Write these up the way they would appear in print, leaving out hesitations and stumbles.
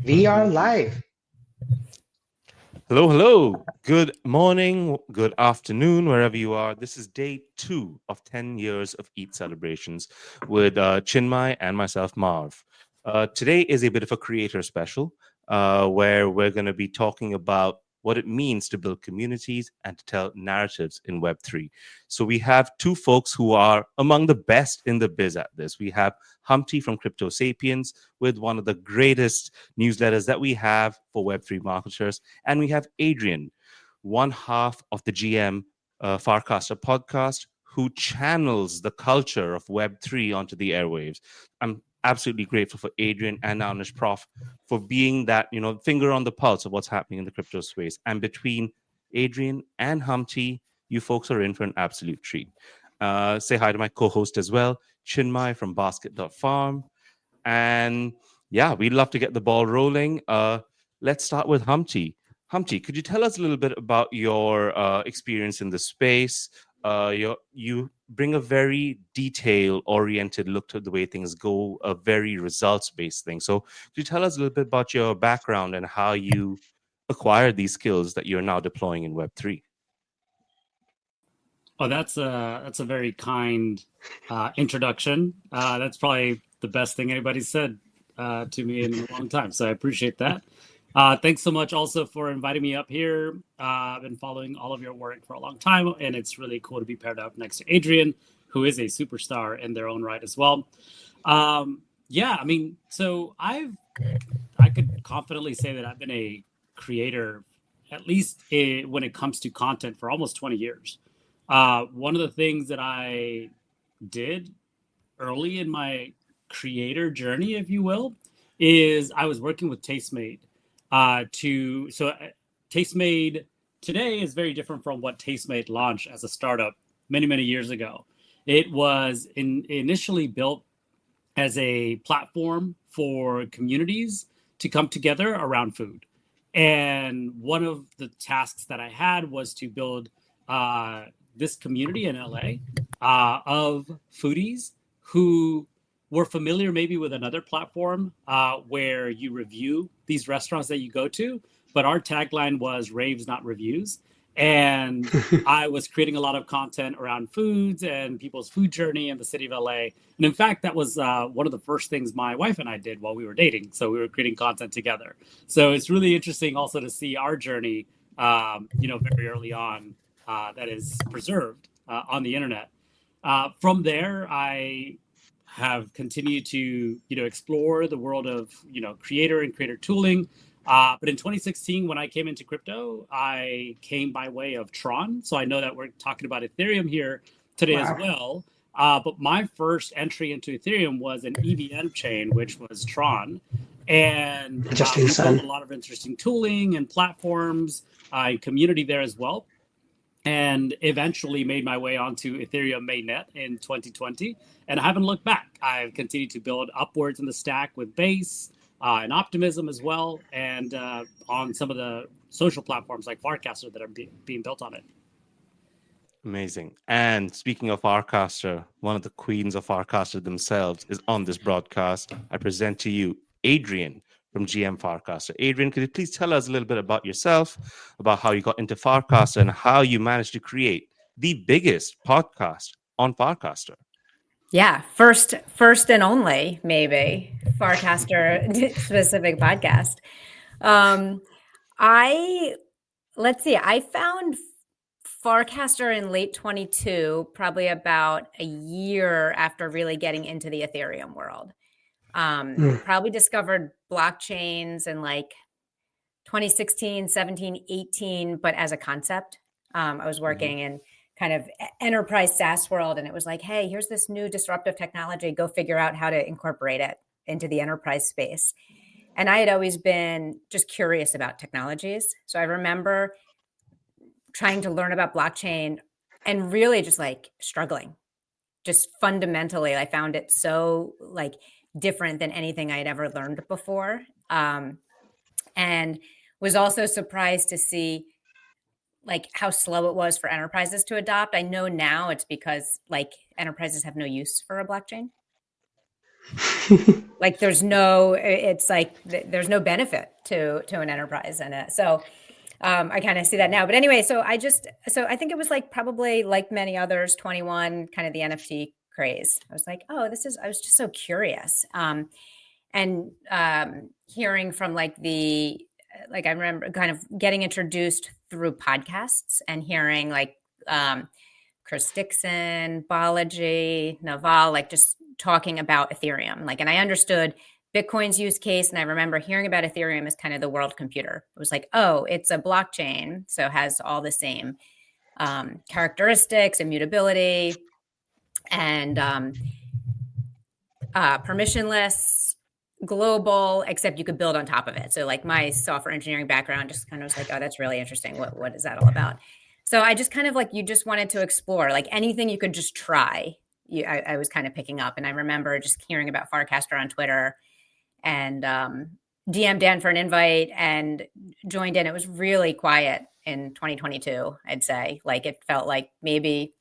We are live. Hello, hello. Good morning, good afternoon, wherever you are. This is day 2 of 10 years of EAT celebrations with Chinmay and myself, Marv. Today is a bit of a creator special where we're going to be talking about what it means to build communities and to tell narratives in Web3. So we have two folks who are among the best in the biz at this. We have Humpty from CryptoSapiens with one of the greatest newsletters that we have for Web3 marketers. And we have Adrienne, one half of the GM Farcaster podcast, who channels the culture of Web3 onto the airwaves. I'm absolutely grateful for Adrienne and Anish Prof for being that, finger on the pulse of what's happening in the crypto space. And between Adrienne and Humpty, you folks are in for an absolute treat. Say hi to my co-host as well, Chinmay from Basket.farm. And yeah, we'd love to get the ball rolling. Let's start with Humpty. Humpty, could you tell us a little bit about your experience in the space? You bring a very detail-oriented look to the way things go, a very results-based thing. So could you tell us a little bit about your background and how you acquired these skills that you're now deploying in Web3? Oh, that's a very kind introduction. That's probably the best thing anybody's said to me in a long time. So I appreciate that. Thanks so much also for inviting me up here. I've been following all of your work for a long time, and it's really cool to be paired up next to Adrienne, who is a superstar in their own right as well. So I could confidently say that I've been a creator, at least when it comes to content, for almost 20 years. One of the things that I did early in my creator journey, if you will, is I was working with Tastemade. Tastemade today is very different from what Tastemade launched as a startup many, many years ago. It was initially built as a platform for communities to come together around food. And one of the tasks that I had was to build this community in LA of foodies who were familiar maybe with another platform where you review these restaurants that you go to. But our tagline was raves, not reviews. And I was creating a lot of content around foods and people's food journey in the city of LA. And in fact, that was one of the first things my wife and I did while we were dating. So we were creating content together. So it's really interesting also to see our journey, very early on that is preserved on the internet. From there, I have continued to, explore the world of, creator and creator tooling. But in 2016, when I came into crypto, I came by way of Tron. So I know that we're talking about Ethereum here today as well. But my first entry into Ethereum was an EVM chain, which was Tron. And we built a lot of interesting tooling and platforms and community there as well. And eventually made my way onto Ethereum mainnet in 2020. And I haven't looked back. I've continued to build upwards in the stack with Base and Optimism as well, and on some of the social platforms like Farcaster that are being built on it. Amazing. And speaking of Farcaster, one of the queens of Farcaster themselves is on this broadcast. I present to you Adrienne from GM Farcaster. Adrienne, could you please tell us a little bit about yourself, about how you got into Farcaster and how you managed to create the biggest podcast on Farcaster? Yeah, first and only, maybe, Farcaster specific podcast. I found Farcaster in late 22, probably about a year after really getting into the Ethereum world. Probably discovered blockchains in like 2016, 17, 18, but as a concept. I was working in kind of enterprise SaaS world, and it was like, hey, here's this new disruptive technology. Go figure out how to incorporate it into the enterprise space. And I had always been just curious about technologies. So I remember trying to learn about blockchain and really just like struggling. Just fundamentally, I found it so like different than anything I'd ever learned before. And was also surprised to see like how slow it was for enterprises to adopt. I know now it's because like enterprises have no use for a blockchain. Like there's no benefit to an enterprise in it. So I kind of see that now. But anyway, so I think it was like probably like many others, 21, kind of the NFT craze. I was like, I was just so curious. And hearing from I remember kind of getting introduced through podcasts and hearing like Chris Dixon, Balaji, Naval, like just talking about Ethereum. Like, and I understood Bitcoin's use case. And I remember hearing about Ethereum as kind of the world computer. It was like, it's a blockchain. So it has all the same characteristics, immutability, and permissionless, global, except you could build on top of it. So like my software engineering background just kind of was like, that's really interesting. What is that all about? So I just kind of like, you just wanted to explore like anything you could just try. I was kind of picking up. And I remember just hearing about Farcaster on Twitter and DM Dan for an invite and joined in. It was really quiet in 2022, I'd say. Like it felt like maybe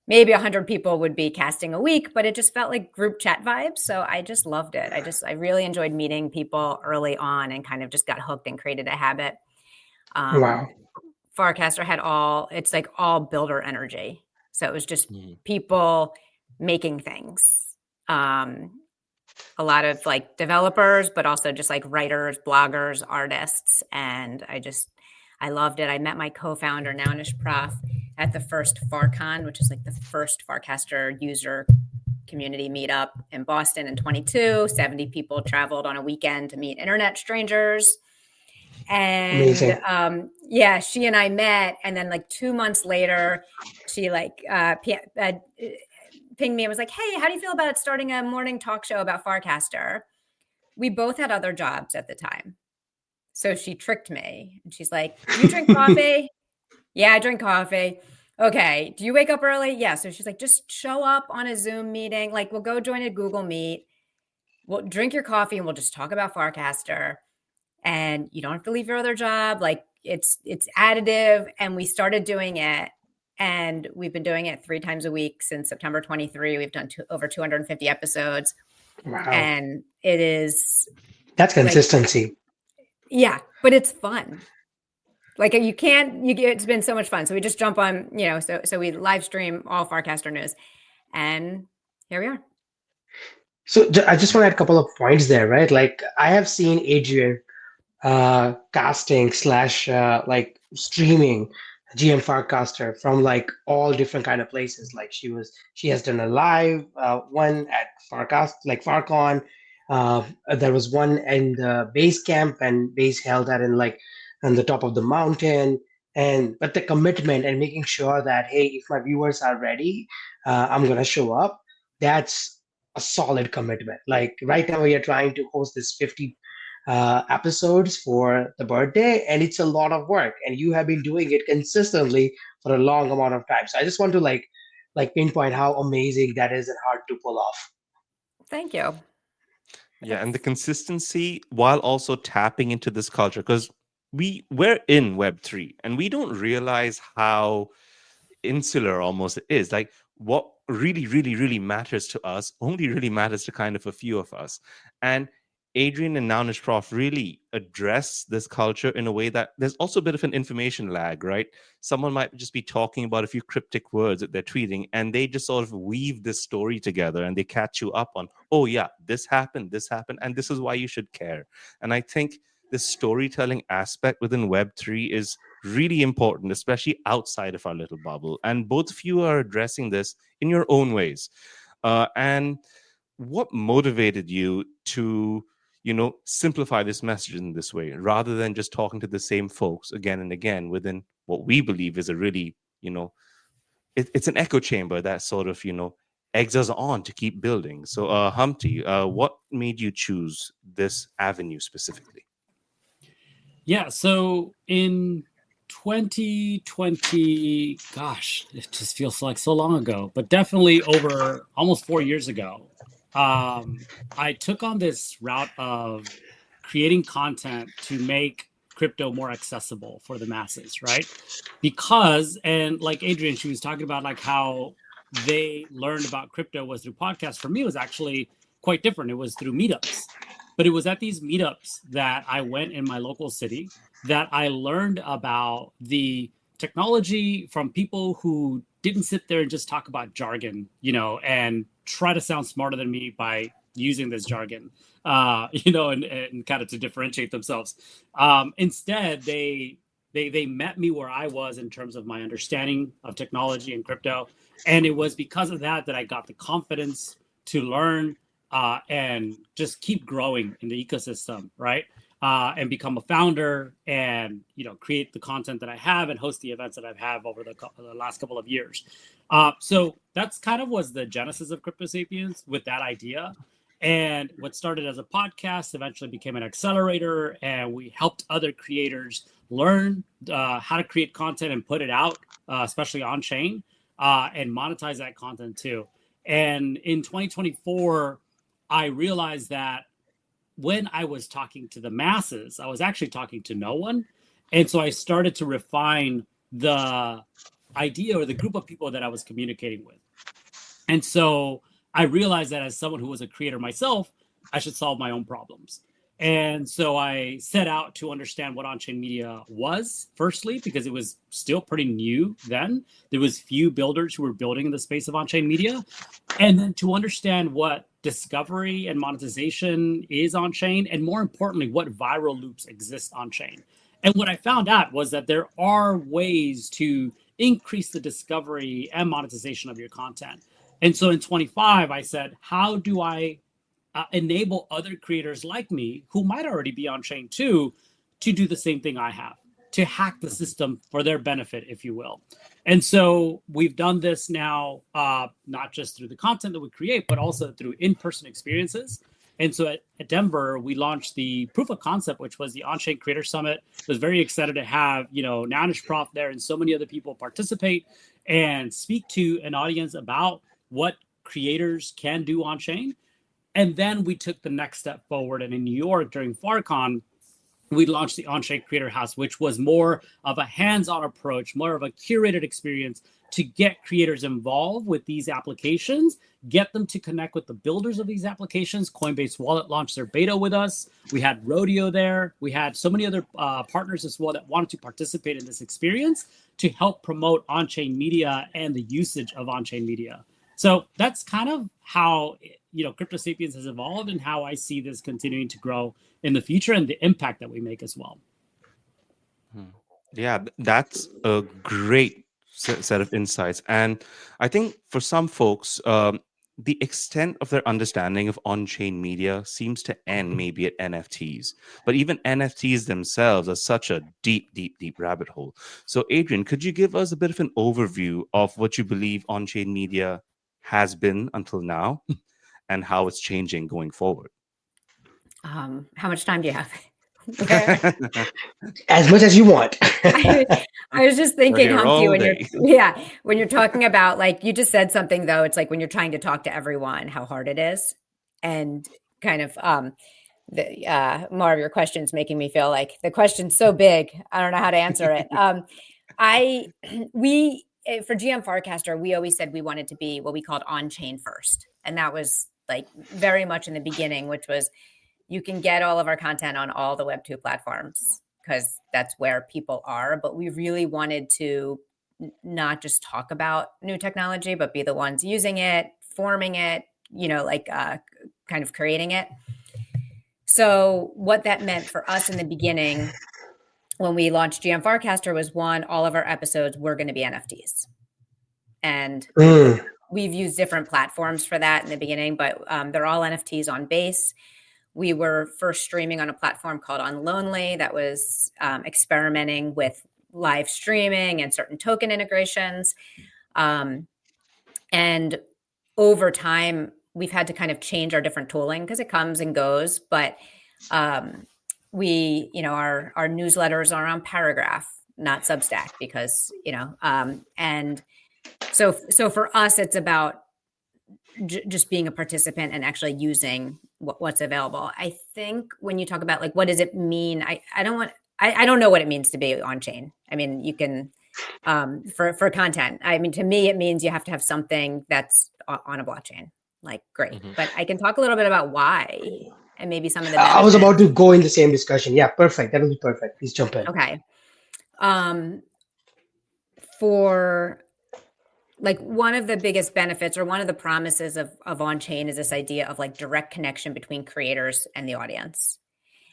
100 people would be casting a week, but it just felt like group chat vibes. So I just loved it. I really enjoyed meeting people early on and kind of just got hooked and created a habit. Wow. Farcaster had all builder energy. So it was just people making things. A lot of like developers, but also just like writers, bloggers, artists. And I loved it. I met my co-founder, Nounish Prof, at the first FarCon, which is like the first Farcaster user community meetup in Boston in 22. 70 people traveled on a weekend to meet internet strangers. And she and I met. And then like 2 months later, she pinged me and was like, hey, how do you feel about starting a morning talk show about Farcaster? We both had other jobs at the time. So she tricked me. And she's like, do you drink coffee? Yeah, I drink coffee. Okay. Do you wake up early? Yeah. So she's like, just show up on a Zoom meeting. Like we'll go join a Google Meet. We'll drink your coffee and we'll just talk about Farcaster. And you don't have to leave your other job. Like it's additive. And we started doing it. And we've been doing it 3 times a week since September 23. We've done over 250 episodes. Wow. And it is. That's consistency. Yeah, but it's fun. Like it's been so much fun. So we just jump on, so we live stream all Farcaster news and here we are. So I just want to add a couple of points there, right? Like I have seen Adrienne casting / like streaming GM Farcaster from like all different kind of places. Like she has done a live one at FarCon. There was one in the base camp and base held that on the top of the mountain. But the commitment and making sure that, hey, if my viewers are ready, I'm going to show up. That's a solid commitment. Like right now we are trying to host this 50 episodes for the birthday, and it's a lot of work. And you have been doing it consistently for a long amount of time. So I just want to like pinpoint how amazing that is and hard to pull off. Thank you. Yeah, and the consistency while also tapping into this culture, because we're in Web3 and we don't realize how insular almost it is. Like what really, really, really matters to us only really matters to kind of a few of us. And Adrienne and Nounish Prof really address this culture in a way that there's also a bit of an information lag, right? Someone might just be talking about a few cryptic words that they're tweeting, and they just sort of weave this story together and they catch you up on, oh yeah, this happened, and this is why you should care. And I think this storytelling aspect within Web3 is really important, especially outside of our little bubble. And both of you are addressing this in your own ways. And what motivated you to simplify this message in this way, rather than just talking to the same folks again and again within what we believe is a really, it's an echo chamber that sort of, eggs us on to keep building. So, Humpty, what made you choose this avenue specifically? Yeah, so in 2020, gosh, it just feels like so long ago, but definitely over almost 4 years ago, I took on this route of creating content to make crypto more accessible for the masses, right? Because, and like Adrienne, she was talking about like how they learned about crypto was through podcasts. For me, it was actually quite different. It was through meetups. But it was at these meetups that I went in my local city that I learned about the technology from people who didn't sit there and just talk about jargon, and try to sound smarter than me by using this jargon, and kind of to differentiate themselves. Instead, they met me where I was in terms of my understanding of technology and crypto. And it was because of that I got the confidence to learn and just keep growing in the ecosystem, right? And become a founder and, create the content that I have and host the events that I've had over the last couple of years. So that's kind of was the genesis of CryptoSapiens with that idea. And what started as a podcast eventually became an accelerator, and we helped other creators learn how to create content and put it out, especially on chain, and monetize that content too. And in 2024, I realized that when I was talking to the masses, I was actually talking to no one. And so I started to refine the idea or the group of people that I was communicating with. And so I realized that as someone who was a creator myself, I should solve my own problems. And so I set out to understand what on-chain media was, firstly, because it was still pretty new then. There was few builders who were building in the space of on-chain media. And then to understand what discovery and monetization is on-chain, and more importantly, what viral loops exist on-chain. And what I found out was that there are ways to increase the discovery and monetization of your content. And so in 25, I said, how do I enable other creators like me who might already be on chain too, to do the same thing I have, to hack the system for their benefit, if you will. And so we've done this now, not just through the content that we create, but also through in-person experiences. And so at Denver, we launched the proof of concept, which was the On-Chain Creator Summit. I was very excited to have, Nanish Prof there and so many other people participate and speak to an audience about what creators can do on chain. And then we took the next step forward. And in New York during FarCon, we launched the On-Chain Creator House, which was more of a hands-on approach, more of a curated experience to get creators involved with these applications, get them to connect with the builders of these applications. Coinbase Wallet launched their beta with us. We had Rodeo there. We had so many other partners as well that wanted to participate in this experience to help promote on-chain media and the usage of on-chain media. So that's kind of how CryptoSapiens has evolved and how I see this continuing to grow in the future and the impact that we make as well. Yeah, that's a great set of insights. And I think for some folks, the extent of their understanding of on-chain media seems to end maybe at NFTs. But even NFTs themselves are such a deep, deep, deep rabbit hole. So Adrienne, could you give us a bit of an overview of what you believe on-chain media has been until now and how it's changing going forward? How much time do you have? As much as you want. I was just thinking, Humpty, when you're talking about, like, you just said something though, it's like when you're trying to talk to everyone, how hard it is. And kind of Marv, your question's making me feel like the question's so big, I don't know how to answer it. For GM Farcaster, we always said we wanted to be what we called on-chain first. And that was like very much in the beginning, which was you can get all of our content on all the Web2 platforms because that's where people are. But we really wanted to not just talk about new technology, but be the ones using it, forming it, kind of creating it. So what that meant for us in the beginning when we launched GM Farcaster was, one, all of our episodes were going to be NFTs. And we've used different platforms for that in the beginning, but they're all NFTs on Base. We were first streaming on a platform called Unlonely that was experimenting with live streaming and certain token integrations. And over time, we've had to kind of change our different tooling because it comes and goes. But our newsletters are on Paragraph, not Substack, because, and so for us, it's about just being a participant and actually using what's available. I think when you talk about, like, what does it mean? I don't know what it means to be on chain. I mean, you can, for content, I mean, to me, it means you have to have something that's on a blockchain. like great. Mhm. But I can talk a little bit about why and maybe some of the I was about benefits. to go in the same discussion. Yeah, perfect. That would be perfect. Please jump in. Okay. For like one of the biggest benefits or one of the promises of on-chain is this idea of like direct connection between creators and the audience.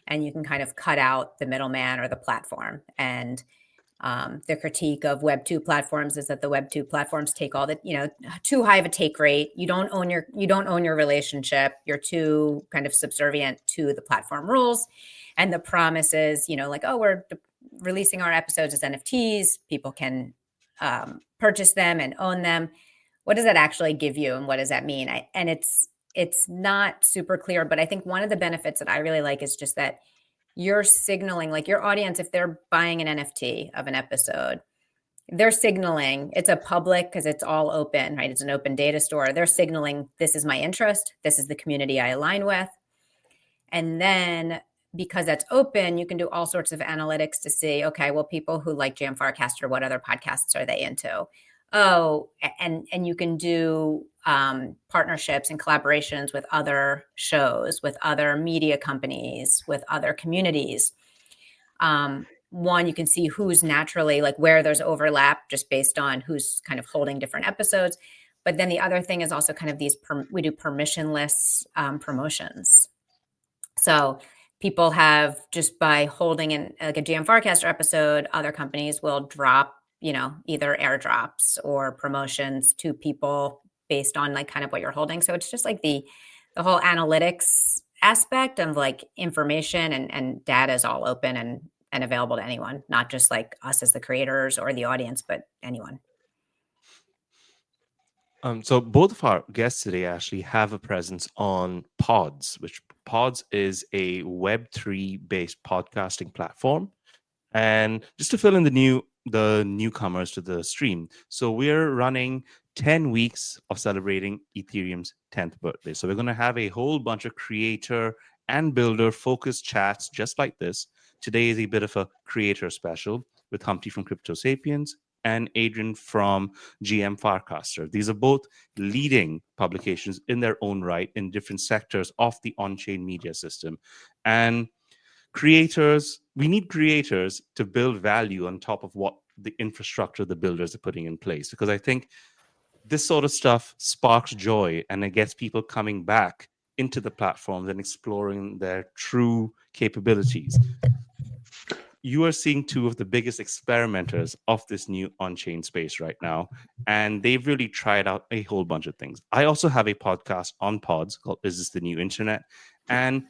And you can kind of cut out the middleman or the platform. And the critique of Web 2 platforms is that the Web 2 platforms take all the, too high of a take rate. You don't own your relationship. You're too kind of subservient to the platform rules. And the promise is, like, oh, we're releasing our episodes as NFTs. People can purchase them and own them. What does that actually give you, and what does that mean? And it's not super clear, but I think one of the benefits that I really like is just that you're signaling, like your audience, if they're buying an NFT of an episode, they're signaling, it's a public, because it's all open, right? It's an open data store. They're signaling, this is my interest. This is the community I align with. And then because that's open, you can do all sorts of analytics to see, okay, well, people who like GM Farcaster, what other podcasts are they into? Oh, and you can do partnerships and collaborations with other shows, with other media companies, with other communities. One, you can see who's naturally, like where there's overlap just based on who's kind of holding different episodes. But then the other thing is also kind of we do permissionless promotions. So people have, just by holding like a GM Farcaster episode, other companies will drop, either airdrops or promotions to people based on like kind of what you're holding. So it's just like the whole analytics aspect of like information and data is all open and available to anyone, not just like us as the creators or the audience, but anyone. So both of our guests today actually have a presence on Pods, which Pods is a Web3 based podcasting platform. And just to fill in the newcomers to the stream, so we're running 10 weeks of celebrating Ethereum's 10th birthday. So we're going to have a whole bunch of creator and builder focused chats just like this. Today is a bit of a creator special with Humpty from CryptoSapiens and Adrienne from GM Farcaster. These are both leading publications in their own right in different sectors of the on-chain media system. And we need creators to build value on top of what the infrastructure the builders are putting in place. Because I think this sort of stuff sparks joy and it gets people coming back into the platforms and exploring their true capabilities. You are seeing two of the biggest experimenters of this new on-chain space right now, and they've really tried out a whole bunch of things. I also have a podcast on Pods called Is This the New Internet? And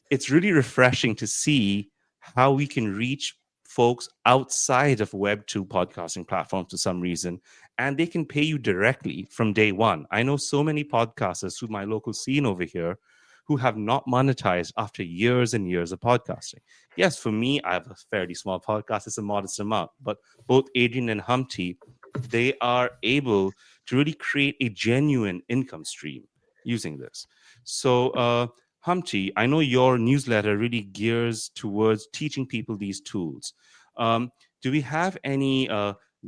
it's really refreshing to see how we can reach folks outside of Web 2 podcasting platforms for some reason, and they can pay you directly from day one. I know so many podcasters through my local scene over here who have not monetized after years and years of podcasting. Yes, for me, I have a fairly small podcast. It's a modest amount. But both Adrienne and Humpty, they are able to really create a genuine income stream using this. So, Humpty, I know your newsletter really gears towards teaching people these tools. Do we have any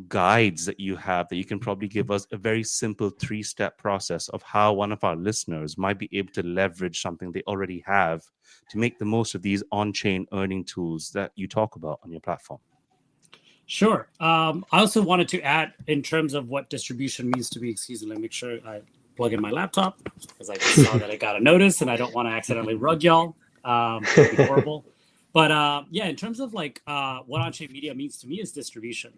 guides that you have that you can probably give us a very simple 3-step process of how one of our listeners might be able to leverage something they already have to make the most of these on-chain earning tools that you talk about on your platform? Sure. I also wanted to add in terms of what distribution means to me. Excuse me, let me make sure I plug in my laptop because I just saw that I got a notice and I don't want to accidentally rug y'all. It'd be horrible. But yeah, in terms of like what on-chain media means to me is distribution.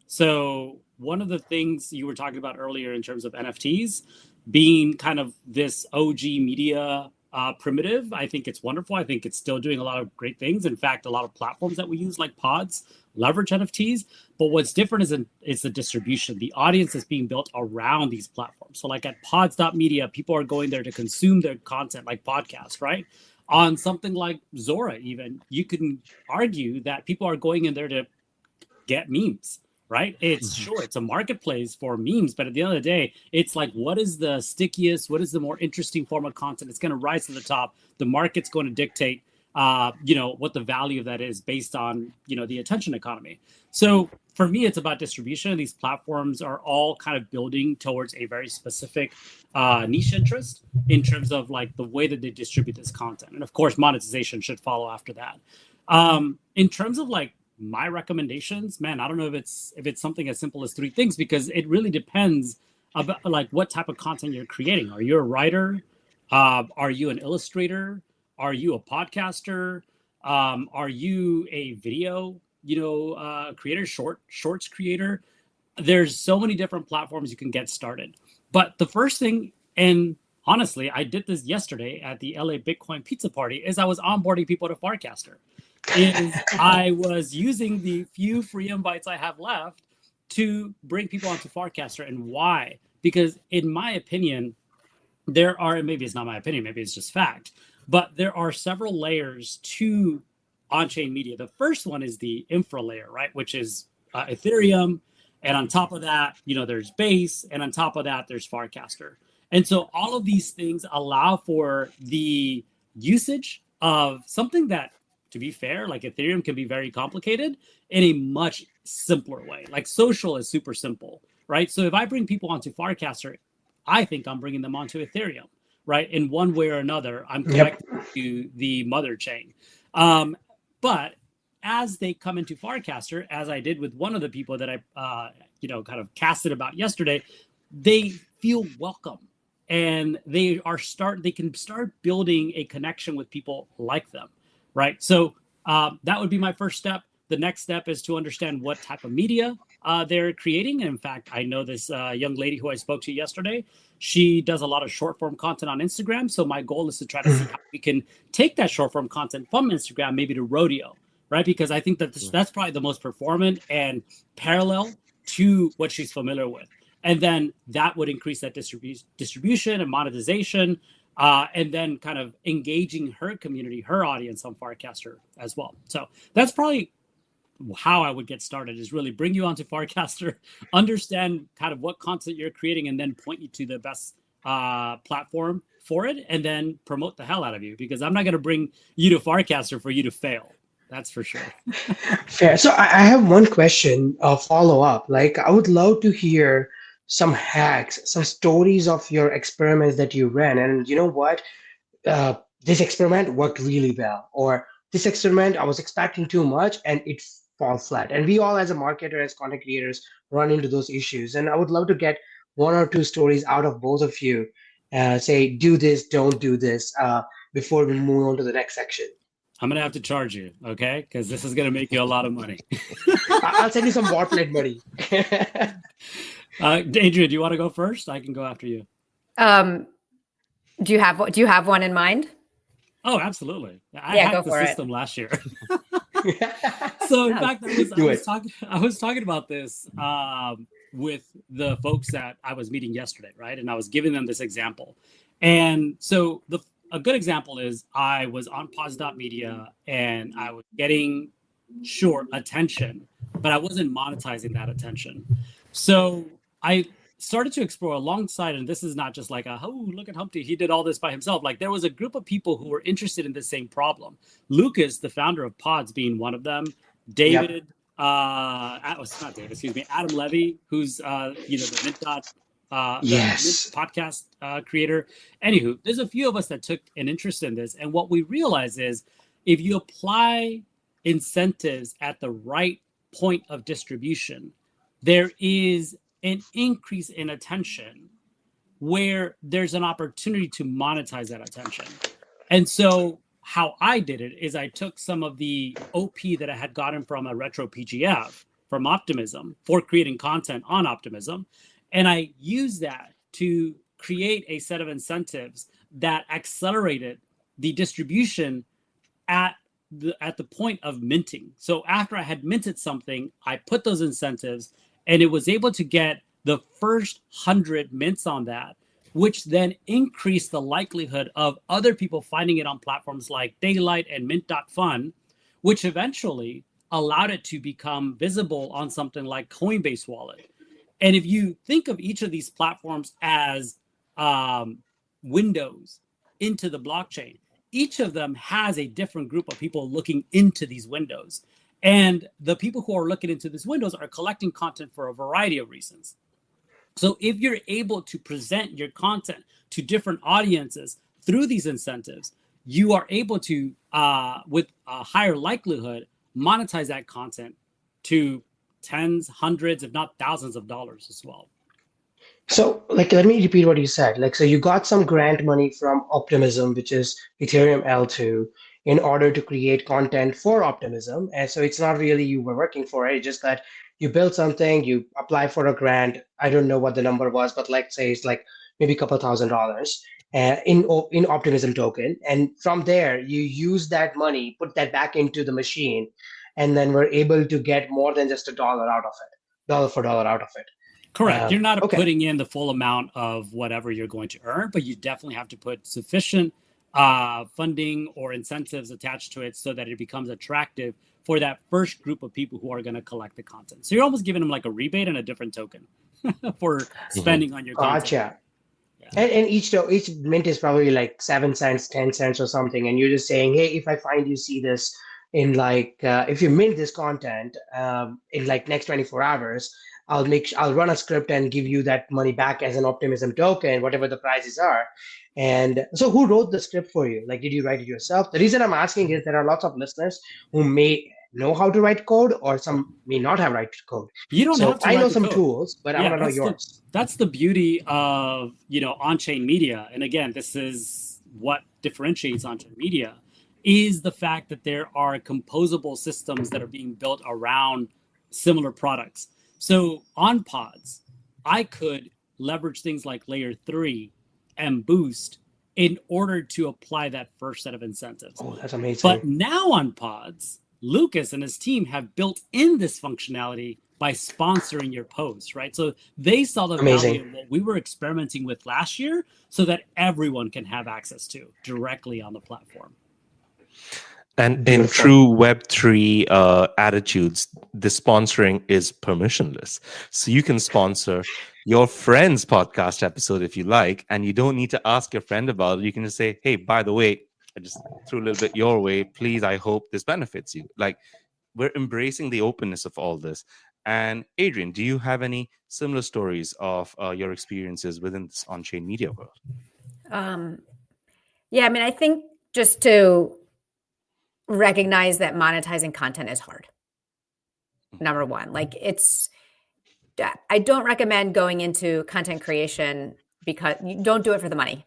So one of the things you were talking about earlier in terms of NFTs being kind of this OG media primitive, I think it's wonderful. I think it's still doing a lot of great things. In fact, a lot of platforms that we use like Pods leverage NFTs. But what's different is the distribution. The audience is being built around these platforms. So like at pods.media, people are going there to consume their content like podcasts, right? On something like Zora even, you can argue that people are going in there to get memes. Right? It's sure, it's a marketplace for memes, but at the end of the day, it's like, what is the stickiest, what is the more interesting form of content? It's going to rise to the top. The market's going to dictate what the value of that is based on, the attention economy. So for me, it's about distribution. These platforms are all kind of building towards a very specific niche interest in terms of like the way that they distribute this content. And of course, monetization should follow after that. In terms of like my recommendations, man, I don't know if it's something as simple as 3 things, because it really depends about like what type of content you're creating. Are you a writer? Are you an illustrator? Are you a podcaster? Are you a video, creator, shorts creator? There's so many different platforms you can get started. But the first thing, and honestly, I did this yesterday at the LA Bitcoin pizza party, is I was onboarding people to Farcaster. I was using the few free invites I have left to bring people onto Farcaster. And why? Because in my opinion, there are, and maybe it's not my opinion, maybe it's just fact, but there are several layers to on-chain media. The first one is the infra layer, right? Which is Ethereum. And on top of that, there's Base. And on top of that, there's Farcaster. And so all of these things allow for the usage of something that, to be fair, like Ethereum can be very complicated in a much simpler way. Like social is super simple, right? So if I bring people onto Farcaster, I think I'm bringing them onto Ethereum, right? In one way or another, I'm connected to the mother chain. But as they come into Farcaster, as I did with one of the people that I, kind of casted about yesterday, they feel welcome, and they can start building a connection with people like them, right? So that would be my first step. The next step is to understand what type of media they're creating. And in fact, I know this young lady who I spoke to yesterday. She does a lot of short form content on Instagram. So my goal is to try to see how we can take that short form content from Instagram, maybe to Rodeo, right? Because I think that that's probably the most performant and parallel to what she's familiar with. And then that would increase that distribution and monetization, and then kind of engaging her community, her audience on Farcaster as well. So that's probably how I would get started, is really bring you onto Farcaster, understand kind of what content you're creating, and then point you to the best platform for it, and then promote the hell out of you, because I'm not going to bring you to Farcaster for you to fail. That's for sure. Fair. So I have one question, a follow up. Like, I would love to hear some hacks, some stories of your experiments that you ran. And you know what? This experiment worked really well. Or this experiment, I was expecting too much and it fall flat. And we all, as a marketer, as content creators, run into those issues. And I would love to get 1 or 2 stories out of both of you. Say, do this, don't do this, before we move on to the next section. I'm going to have to charge you, okay? Because this is going to make you a lot of money. I'll send you some botnet money. Adrienne, do you want to go first? I can go after you. Do you have one in mind? Oh, absolutely. I Yeah, hacked go the for system last year. So in fact, I was talking about this with the folks that I was meeting yesterday, right? And I was giving them this example. And so a good example is I was on pause.media and I was getting short attention, but I wasn't monetizing that attention. So I started to explore alongside, and this is not just like, oh, look at Humpty, he did all this by himself. Like, there was a group of people who were interested in the same problem. Lucas, the founder of Pods, being one of them. David, not David, excuse me, Adam Levy, who's the Mint Mint podcast creator. Anywho, there's a few of us that took an interest in this, and what we realized is if you apply incentives at the right point of distribution, there is an increase in attention where there's an opportunity to monetize that attention. And so how I did it is I took some of the OP that I had gotten from a retro PGF from Optimism for creating content on Optimism, and I used that to create a set of incentives that accelerated the distribution at the point of minting. So after I had minted something, I put those incentives, and it was able to get the first 100 mints on that, which then increased the likelihood of other people finding it on platforms like Daylight and Mint.fun, which eventually allowed it to become visible on something like Coinbase Wallet. And if you think of each of these platforms as windows into the blockchain, each of them has a different group of people looking into these windows. And the people who are looking into these windows are collecting content for a variety of reasons. So if you're able to present your content to different audiences through these incentives, you are able to, with a higher likelihood, monetize that content to tens, hundreds, if not thousands of dollars as well. So, like, let me repeat what you said. Like, so you got some grant money from Optimism, which is Ethereum L2, in order to create content for Optimism. And so it's not really you were working for it, it's just that you built something, you apply for a grant. I don't know what the number was, but like say it's like maybe a couple $1,000 in Optimism token. And from there, you use that money, put that back into the machine, and then we're able to get more than just $1 out of it, dollar for dollar out of it. Correct. You're not okay. putting in the full amount of whatever you're going to earn, but you definitely have to put sufficient funding or incentives attached to it so that it becomes attractive for that first group of people who are going to collect the content. So you're almost giving them like a rebate and a different token for spending on your content. Gotcha. Yeah. And each mint is probably like 7 cents, 10 cents or something. And you're just saying, hey, if I find you see this in like, if you mint this content in like next 24 hours, I'll run a script and give you that money back as an Optimism token, whatever the prices are. And so who wrote the script for you? Like, did you write it yourself? The reason I'm asking is there are lots of listeners who may know how to write code or some may not have write code. You don't have to I know the some code. tools, but I want to know yours. That's the beauty of, on-chain media. And again, this is what differentiates on-chain media, is the fact that there are composable systems that are being built around similar products. So on pods, I could leverage things like layer 3 and boost in order to apply that first set of incentives. Oh, that's amazing. But now on pods, Lucas and his team have built in this functionality by sponsoring your posts, right? So they saw the value of what we were experimenting with last year so that everyone can have access to directly on the platform. And in true Web3 attitudes, the sponsoring is permissionless. So you can sponsor your friend's podcast episode if you like, and you don't need to ask your friend about it. You can just say, hey, by the way, I just threw a little bit your way. Please, I hope this benefits you. Like, we're embracing the openness of all this. And Adrienne, do you have any similar stories of your experiences within this on-chain media world? Yeah, I mean, I think just to recognize that monetizing content is hard. Number one, like I don't recommend going into content creation because you don't do it for the money.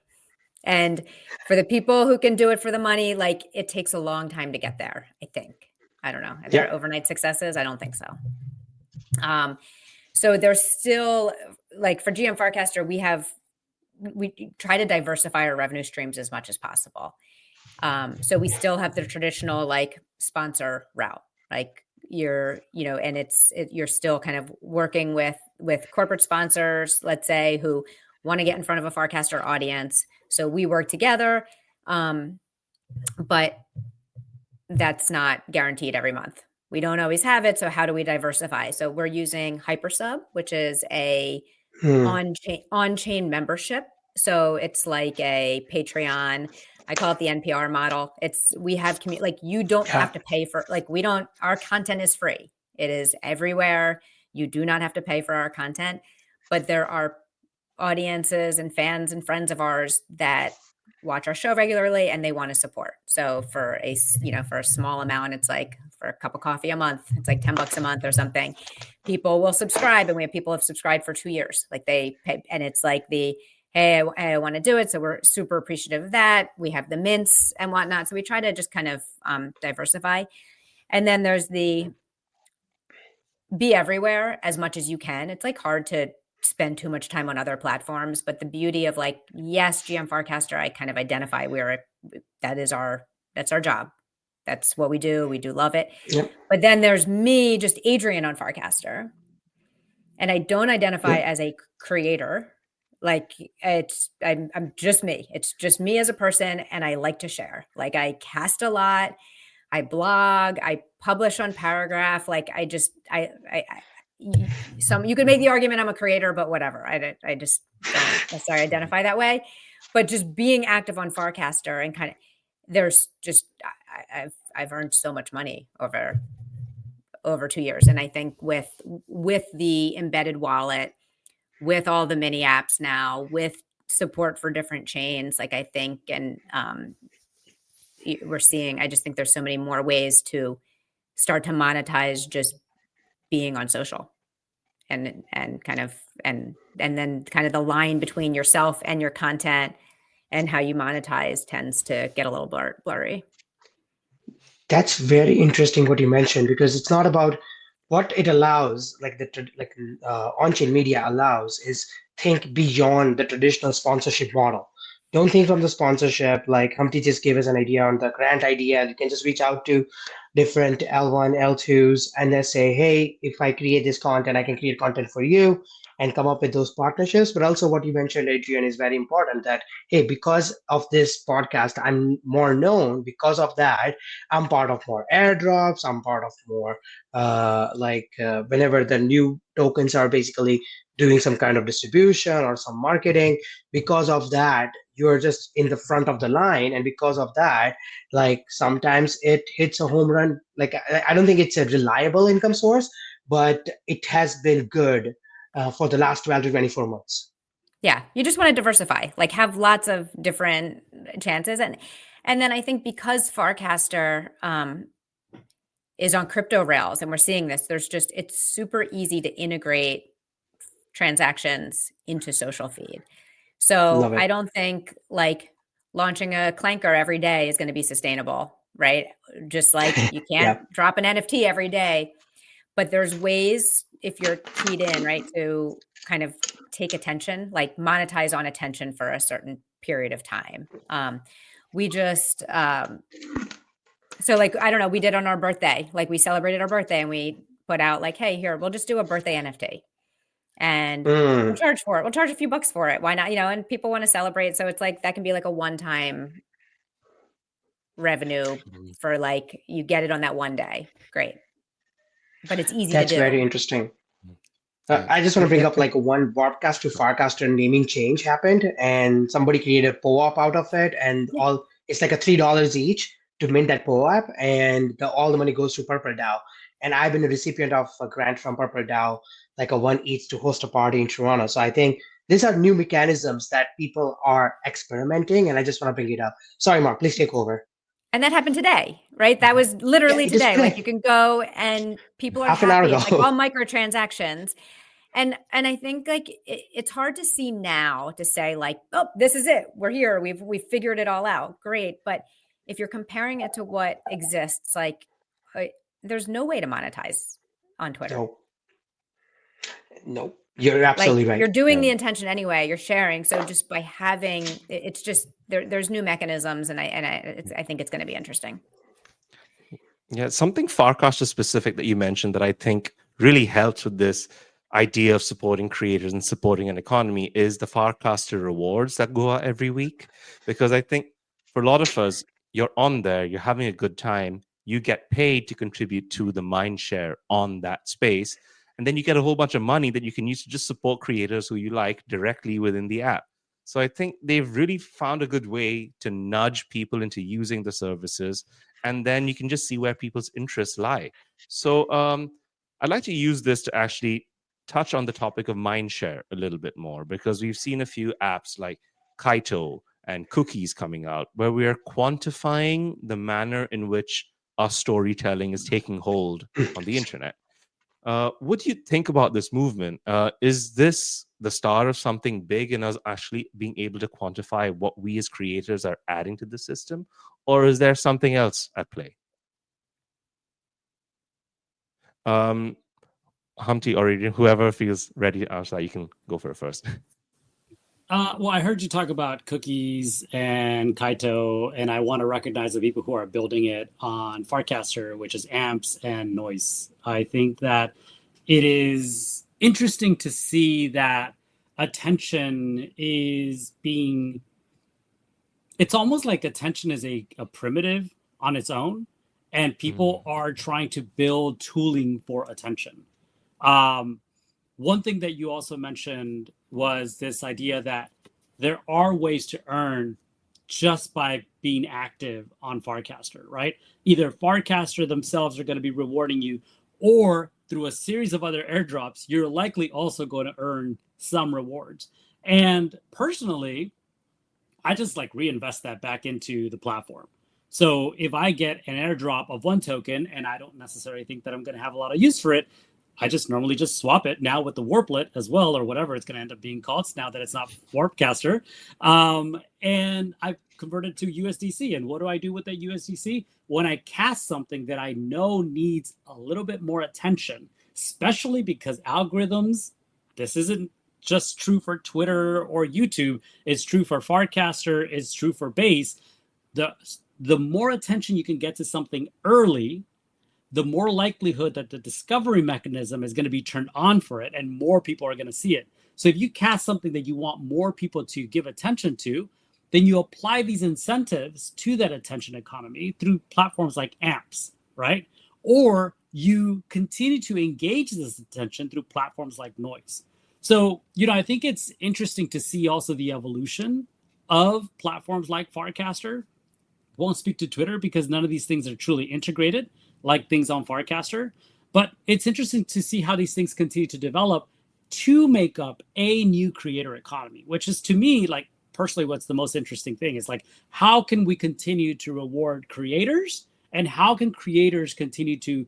And for the people who can do it for the money, like it takes a long time to get there, I think. I don't know. Are there overnight successes? I don't think so. So there's still, like for GM Farcaster, we try to diversify our revenue streams as much as possible. So we still have the traditional like sponsor route, like you're still kind of working with corporate sponsors, let's say, who want to get in front of a Farcaster audience. So we work together, but that's not guaranteed every month. We don't always have it. So how do we diversify? So we're using HyperSub, which is a on-chain membership. So it's like a Patreon. I call it the NPR model. We have like you don't have to pay for, like our content is free. It is everywhere. You do not have to pay for our content, but there are audiences and fans and friends of ours that watch our show regularly and they want to support. So for a small amount, it's like for a cup of coffee a month, it's like $10 a month or something. People will subscribe, and we have people who have subscribed for 2 years. Like they pay, and it's like hey, I want to do it. So we're super appreciative of that. We have the mints and whatnot. So we try to just kind of diversify. And then there's the be everywhere as much as you can. It's like hard to spend too much time on other platforms. But the beauty of like, yes, GM Farcaster, I kind of identify that's our job. That's what we do. We do love it. Yep. But then there's me, just Adrienne on Farcaster. And I don't identify as a creator. Like I'm just me. It's just me as a person, and I like to share. Like I cast a lot, I blog, I publish on Paragraph. Like you could make the argument I'm a creator, but whatever. I just don't necessarily identify that way. But just being active on Farcaster and kind of, there's just I've earned so much money over 2 years, and I think with the embedded wallet, with all the mini apps now, with support for different chains, like I think, and we're seeing, I just think there's so many more ways to start to monetize just being on social, and kind of and then kind of the line between yourself and your content and how you monetize tends to get a little blurry. That's very interesting what you mentioned, because it's not about what it allows, like on-chain media allows is think beyond the traditional sponsorship model. Don't think from the sponsorship, like Humpty just gave us an idea on the grant idea. You can just reach out to different L1, L2s, and then say, hey, if I create this content, I can create content for you and come up with those partnerships. But also what you mentioned, Adrienne, is very important, that, hey, because of this podcast, I'm more known. Because of that, I'm part of more airdrops. I'm part of more whenever the new tokens are basically doing some kind of distribution or some marketing. Because of that, you're just in the front of the line, and because of that, like sometimes it hits a home run. Like I don't think it's a reliable income source, but it has been good for the last 12 to 24 months. Yeah, you just want to diversify, like have lots of different chances, and then I think because Farcaster is on crypto rails, and we're seeing this, it's super easy to integrate transactions into social feed. So I don't think like launching a clanker every day is going to be sustainable, right? Just like you can't drop an NFT every day, but there's ways, if you're keyed in, right, to kind of take attention, like monetize on attention for a certain period of time. We just, so like, I don't know, we did on our birthday, like we celebrated our birthday and we put out like, hey, here, we'll just do a birthday NFT. And we'll charge for it. We'll charge a few bucks for it. Why not? And people want to celebrate. So it's like, that can be like a one-time revenue for like, you get it on that one day. Great. But it's easy to do. That's very interesting. I just want to bring up like one broadcast to Farcaster naming change happened, and somebody created a POAP out of it, and it's like a $3 each to mint that POAP, and all the money goes to Purple DAO. And I've been a recipient of a grant from Purple DAO, like a 1 each to host a party in Toronto. So I think these are new mechanisms that people are experimenting, and I just want to bring it up. Sorry, Mark, please take over. And that happened today, right? That was literally today. Like you can go and people are happy. It's like all microtransactions. And I think like it's hard to see now to say like, oh, this is it. We're here. We've figured it all out. Great. But if you're comparing it to what exists, like there's no way to monetize on Twitter. No, you're absolutely right. You're doing the intention anyway. You're sharing. So just by having, it's just there's new mechanisms, and I think it's going to be interesting. Yeah, something Farcaster specific that you mentioned that I think really helps with this idea of supporting creators and supporting an economy is the Farcaster rewards that go out every week. Because I think for a lot of us, you're on there, you're having a good time, you get paid to contribute to the mind share on that space. And then you get a whole bunch of money that you can use to just support creators who you like directly within the app. So I think they've really found a good way to nudge people into using the services. And then you can just see where people's interests lie. So I'd like to use this to actually touch on the topic of mindshare a little bit more, because we've seen a few apps like Kaito and Cookies coming out where we are quantifying the manner in which our storytelling is taking hold on the internet. What do you think about this movement? Is this the start of something big in us actually being able to quantify what we as creators are adding to the system? Or is there something else at play? Humpty or Adrienne, whoever feels ready to answer that, you can go for it first. Well, I heard you talk about Cookies and Kaito, and I want to recognize the people who are building it on Farcaster, which is Amps and Noise. I think that it is interesting to see that attention is being... It's almost like attention is a primitive on its own, and people are trying to build tooling for attention. One thing that you also mentioned was this idea that there are ways to earn just by being active on Farcaster, right? Either Farcaster themselves are going to be rewarding you, or through a series of other airdrops, you're likely also going to earn some rewards. And personally, I just like reinvest that back into the platform. So if I get an airdrop of one token and I don't necessarily think that I'm going to have a lot of use for it, I just normally just swap it now with the Warplet as well, or whatever it's going to end up being called now that it's not Warpcaster. And I've converted to USDC. And what do I do with that USDC? When I cast something that I know needs a little bit more attention, especially because algorithms, this isn't just true for Twitter or YouTube, it's true for Farcaster, it's true for Base. The more attention you can get to something early, the more likelihood that the discovery mechanism is going to be turned on for it and more people are going to see it. So if you cast something that you want more people to give attention to, then you apply these incentives to that attention economy through platforms like AMPs, right? Or you continue to engage this attention through platforms like Noise. So, I think it's interesting to see also the evolution of platforms like Farcaster. Won't speak to Twitter because none of these things are truly integrated like things on Farcaster. But it's interesting to see how these things continue to develop to make up a new creator economy, which is, to me, like personally, what's the most interesting thing is like, how can we continue to reward creators, and how can creators continue to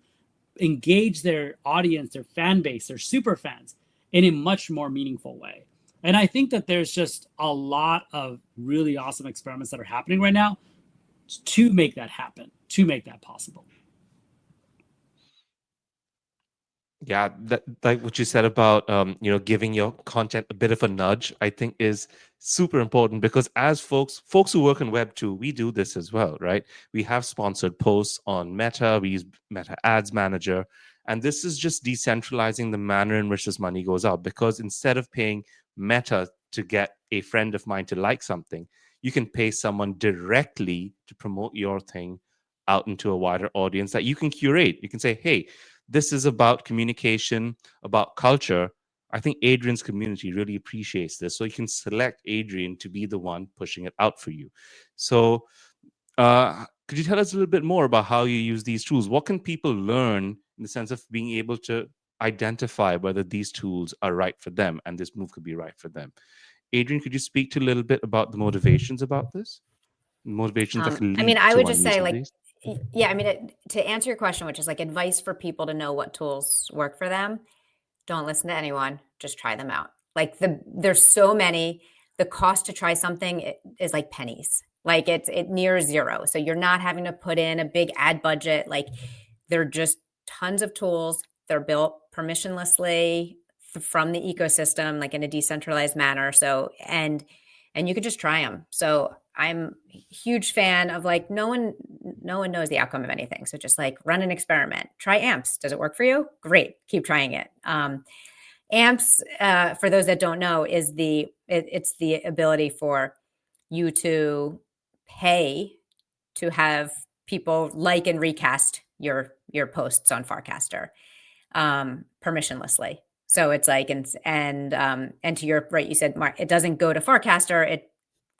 engage their audience, their fan base, their super fans in a much more meaningful way. And I think that there's just a lot of really awesome experiments that are happening right now to make that happen, to make that possible. Yeah, that, like what you said about giving your content a bit of a nudge, I think is super important, because as folks who work in Web 2, we do this as well, right? We have sponsored posts on Meta, we use Meta Ads Manager, and this is just decentralizing the manner in which this money goes out, because instead of paying Meta to get a friend of mine to like something, you can pay someone directly to promote your thing out into a wider audience that you can curate. You can say, hey, this is about communication, about culture. I think Adrienne's community really appreciates this. So you can select Adrienne to be the one pushing it out for you. So could you tell us a little bit more about how you use these tools? What can people learn in the sense of being able to identify whether these tools are right for them and this move could be right for them? Adrienne, could you speak to a little bit about the motivations about this? Motivations that can lead I to would one just say, using like, these? yeah, to answer your question, which is like advice for people to know what tools work for them, don't listen to anyone, just try them out. Like there's so many, the cost to try something is like pennies. Like it near zero. So you're not having to put in a big ad budget. Like they're just tons of tools. They're built permissionlessly from the ecosystem, like in a decentralized manner. So, and you could just try them. So I'm a huge fan of like, no one knows the outcome of anything. So just like run an experiment, try AMPs. Does it work for you? Great. Keep trying it. AMPs, for those that don't know, is it's the ability for you to pay to have people like and recast your posts on Farcaster permissionlessly. So it's like, and to your right, you said, Mark, it doesn't go to Farcaster, it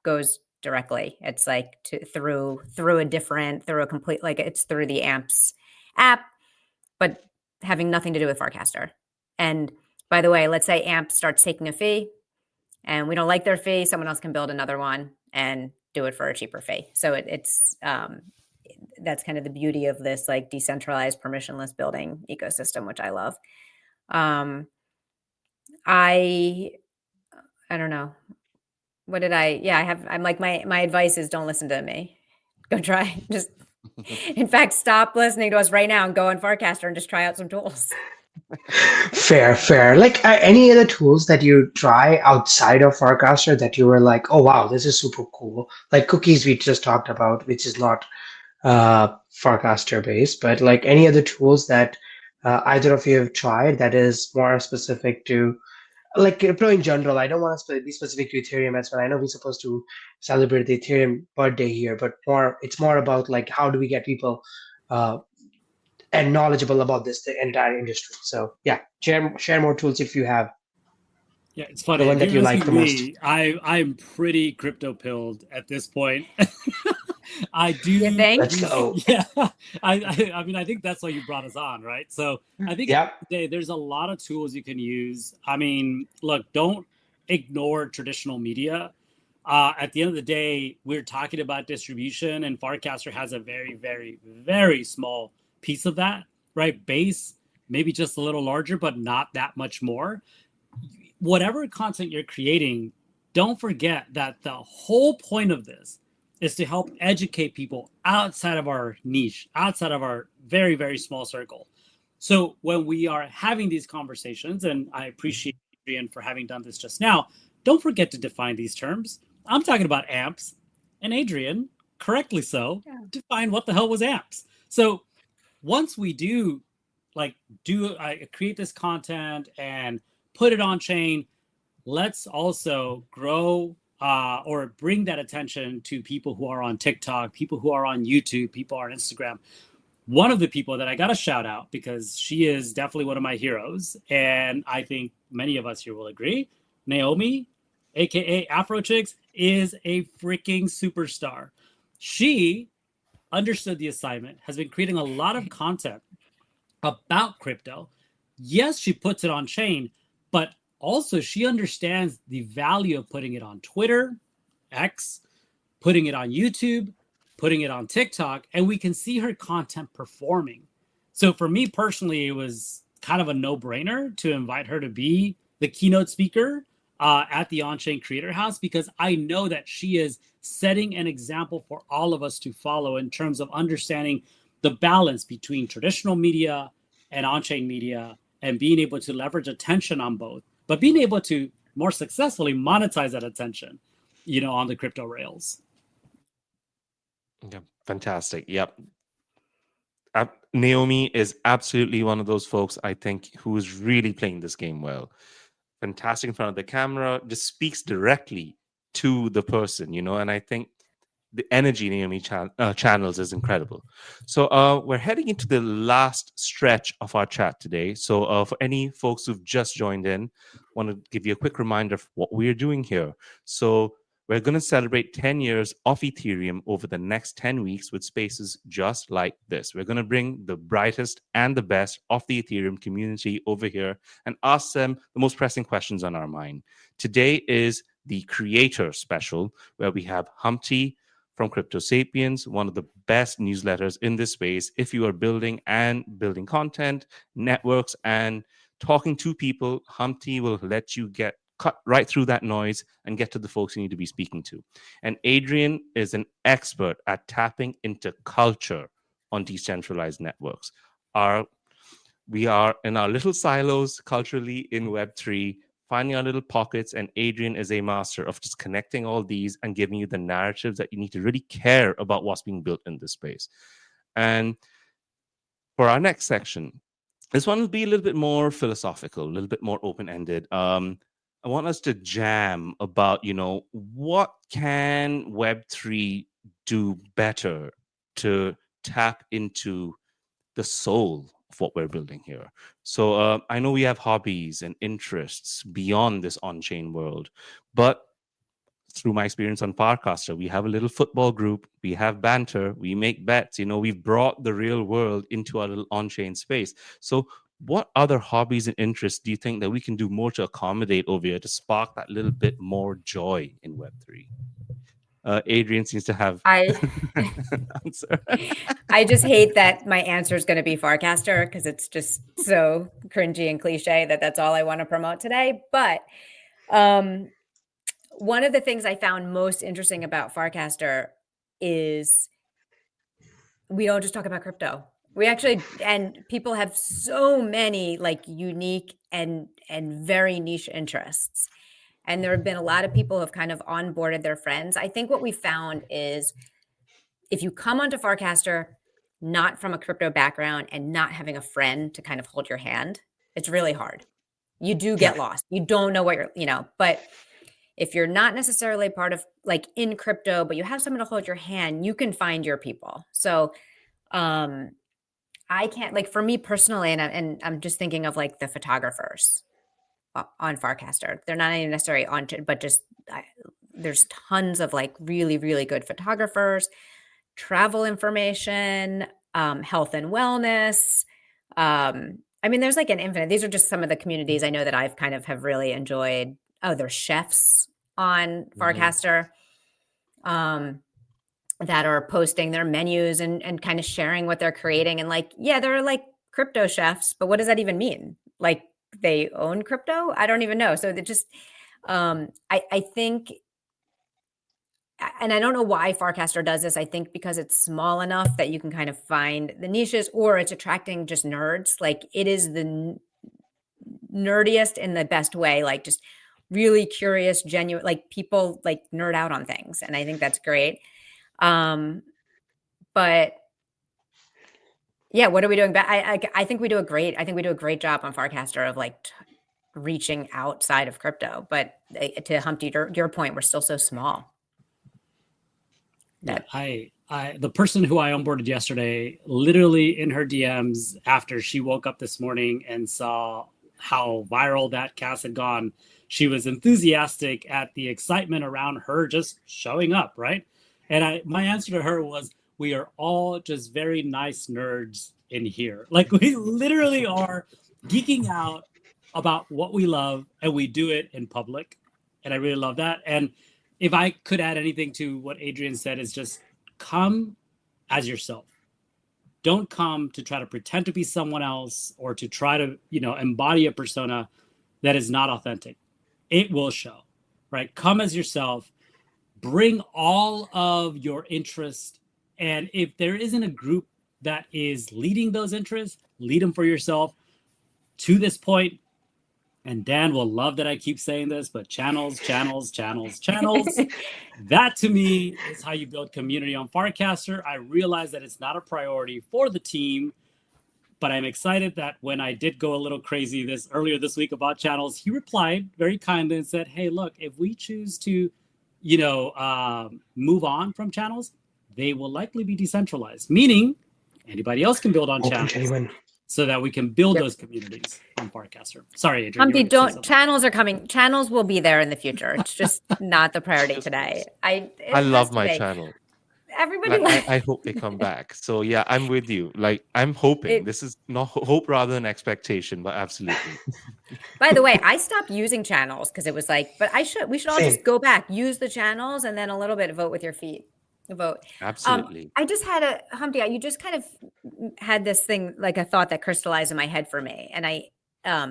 goes directly. It's like through a complete, like it's through the AMPs app, but having nothing to do with Farcaster. And by the way, let's say AMP starts taking a fee and we don't like their fee, someone else can build another one and do it for a cheaper fee. So it's that's kind of the beauty of this like decentralized permissionless building ecosystem, which I love. I don't know. What did I'm like, my advice is don't listen to me. Go try. Just, in fact, stop listening to us right now and go on Farcaster and just try out some tools. Fair. Like any other tools that you try outside of Farcaster that you were like, oh, wow, this is super cool. Like cookies we just talked about, which is not Farcaster based, but like any other tools that either of you have tried that is more specific to like crypto in general. I don't want to be specific to Ethereum as well. I know we're supposed to celebrate the Ethereum birthday here, but it's more about like how do we get people and knowledgeable about the entire industry. So yeah, share more tools if you have. Yeah, it's funny. The one If that you're you like asking the most. me, I'm pretty crypto pilled at this point. I You do think? Let's go. yeah. I mean, I think that's why you brought us on, right? So I think Yep. today there's a lot of tools you can use. I mean, look, don't ignore traditional media. At the end of the day, we're talking about distribution, and Farcaster has a very, very, very small piece of that, right? Base, maybe just a little larger, but not that much more. Whatever content you're creating, don't forget that the whole point of this is to help educate people outside of our niche, outside of our very, very small circle. So when we are having these conversations, and I appreciate Adrienne for having done this just now, don't forget to define these terms. I'm talking about amps, and Adrienne, correctly so, defined what the hell was amps. So once we do create this content and put it on chain, let's also grow or bring that attention to people who are on TikTok, people who are on YouTube, people on Instagram. One of the people that I got to shout out, because she is definitely one of my heroes, and I think many of us here will agree, Naomi, aka Afro Chicks, is a freaking superstar. She understood the assignment, has been creating a lot of content about crypto. Yes, she puts it on chain, but also she understands the value of putting it on Twitter, X, putting it on YouTube, putting it on TikTok, and we can see her content performing. So for me personally, it was kind of a no-brainer to invite her to be the keynote speaker at the On-Chain Creator House, because I know that she is setting an example for all of us to follow in terms of understanding the balance between traditional media and on-chain media, and being able to leverage attention on both, but being able to more successfully monetize that attention, on the crypto rails. Yeah, fantastic. Yep. Naomi is absolutely one of those folks, I think, who is really playing this game well. Fantastic in front of the camera, just speaks directly to the person, and I think the energy Naomi channels is incredible. So we're heading into the last stretch of our chat today. So for any folks who've just joined in, want to give you a quick reminder of what we're doing here. So we're going to celebrate 10 years of Ethereum over the next 10 weeks with spaces just like this. We're going to bring the brightest and the best of the Ethereum community over here and ask them the most pressing questions on our mind. Today is the creator special, where we have Humpty from CryptoSapiens, one of the best newsletters in this space. If you are building content, networks, and talking to people, Humpty will let you cut right through that noise and get to the folks you need to be speaking to. And Adrienne is an expert at tapping into culture on decentralized networks. We are in our little silos culturally in Web3, finding our little pockets, and Adrienne is a master of just connecting all these and giving you the narratives that you need to really care about what's being built in this space. And for our next section, this one will be a little bit more philosophical, a little bit more open-ended. I want us to jam about, what can Web3 do better to tap into the soul of what we're building here. So I know we have hobbies and interests beyond this on-chain world, but through my experience on Farcaster, we have a little football group, we have banter, we make bets, we've brought the real world into our little on-chain space. So what other hobbies and interests do you think that we can do more to accommodate over here to spark that little bit more joy in Web3? Adrienne seems to have an answer. I just hate that my answer is going to be Farcaster, because it's just so cringy and cliche that's all I want to promote today. But one of the things I found most interesting about Farcaster is we don't just talk about crypto. We actually, and people have so many unique and very niche interests. And there have been a lot of people who have kind of onboarded their friends. I think what we found is if you come onto Farcaster not from a crypto background and not having a friend to kind of hold your hand, it's really hard. You do get lost. You don't know what but if you're not necessarily part of in crypto, but you have someone to hold your hand, you can find your people. So I can't, for me personally, and I'm just thinking of the photographers. on Farcaster. They're not even necessarily on, but just there's tons of like really, really good photographers, travel information, health and wellness. I mean, there's like an infinite. These are just some of the communities I know that I've kind of have really enjoyed. Oh, there's chefs on Farcaster that are posting their menus and kind of sharing what they're creating. And like, yeah, they're like crypto chefs, but what does that even mean? Like they own crypto? I don't even know. So they just, I think, and I don't know why Farcaster does this. I think because it's small enough that you can kind of find the niches, or it's attracting just nerds. Like it is the nerdiest in the best way, like just really curious, genuine, like people like nerd out on things. And I think that's great. But yeah, what are we doing? I think we do a great job on Farcaster of like reaching outside of crypto. But to Humpty, your point, we're still so small. Yeah, the person who I onboarded yesterday, literally in her DMs after she woke up this morning and saw how viral that cast had gone, she was enthusiastic at the excitement around her just showing up, right? And my answer to her was, we are all just very nice nerds in here. Like we literally are geeking out about what we love, and we do it in public. And I really love that. And if I could add anything to what Adrienne said, is just come as yourself. Don't come to try to pretend to be someone else or to try to, embody a persona that is not authentic. It will show, right? Come as yourself, bring all of your interests. And if there isn't a group that is leading those interests, lead them for yourself. To this point, and Dan will love that I keep saying this, but channels. That to me is how you build community on Farcaster. I realize that it's not a priority for the team, but I'm excited that when I did go a little crazy earlier this week about channels, he replied very kindly and said, hey, look, if we choose to, move on from channels, they will likely be decentralized, meaning anybody else can build on channels. Genuine. So that we can build those communities on Farcaster. Sorry, Adrienne. Humpty, channels are coming. Channels will be there in the future. It's just not the priority today. I love my channel. Everybody, I hope they come back. So yeah, I'm with you. Like I'm hoping. This is not hope rather than expectation, but absolutely. By the way, I stopped using channels because it was like, but we should all just go back, use the channels, and then a little bit vote with your feet. Vote. Absolutely. I just had Humpty, you just kind of had this thing, like a thought that crystallized in my head for me. And